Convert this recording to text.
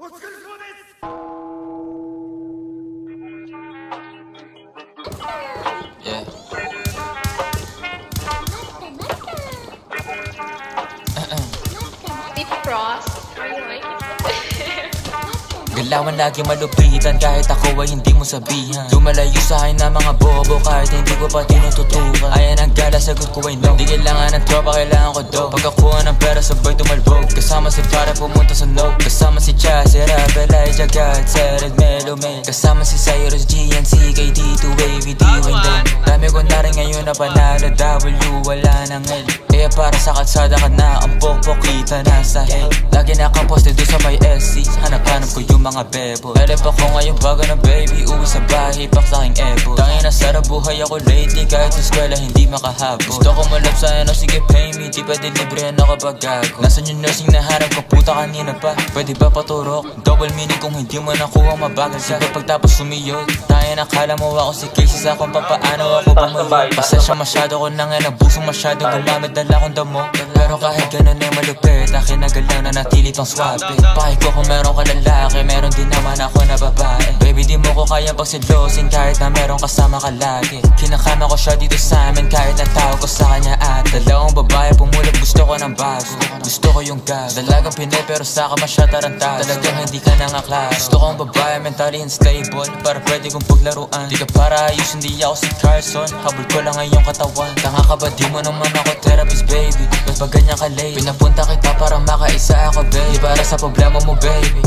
Yeah. Deep Frost, are you like it? Galawan lagi malupitan kahit ako ay hindi mo sabihan. Lumalayo sa akin na mga bobo kahit hindi ko pa tinututukan. Ayan ang gala, sagot ko ay no. Di kailangan ng tropa, kailangan ko do. Pagkakuha ng pera sabay tumalbog. Kasama si para pumunta sa no. Kasama si Cha, si Rap, Elijah, God, Sered, Melo, Mel. Kasama si Cyrus, GNC, KD, 2 Wavy, D-Wendell. Dami ko na rin ngayon na panalo, W, wala nang L. Kaya para sa kalsada ka na, ang pokpok kita nasa head. Lagi nakaposte doon sa may SC, hanap-hanap ko yung mga bebo. Elep ako ngayon bago na baby, uwi sa bahay, pak sa aking ebo. Tangin na sarap buhay ako lately, kahit sa eskwela hindi makahabol. Gusto ko malap sa ano, sige pay me, di pwede libre na kapag gago. Nasaan yung nursing na harap ko, puta kanina pa, pwede ba paturok? Double meaning kung hindi mo nakuha, mabagal ka pagtapos sumiyod. Tangin akala mo ako si Casey sa kung papaano ako bumuyo. Pasensya masyado ko nang nabusong masyadong gumamit, dala kong damo. Pero kahit ganun ay malupit, akin na galaw na natili pang swabe. Pakik ko kung meron ka lalaki, meron din naman ako na babae. Baby di mo ko kaya pagsilosin kahit na meron kasama ka lagi. Kinakama ko siya dito sa amin kahit natawag ko sa kanya at dalawang babae pumulot, gusto ko ng bago. Gusto ko yung gas, dalagang pinay pero sa kama siya tarantado. Talagang hindi ka nangaklaro. Gusto kong babae mentally unstable para pwede kong paglaruan. Di ka para ayos, hindi ako si Carson, habol ko lang ang iyong katawan. Tanga ka ba, di mo naman ako therapist baby. Ba't ba ganyan ka late? Pinapunta kita para makaisa ako baby, para sa problema mo baby.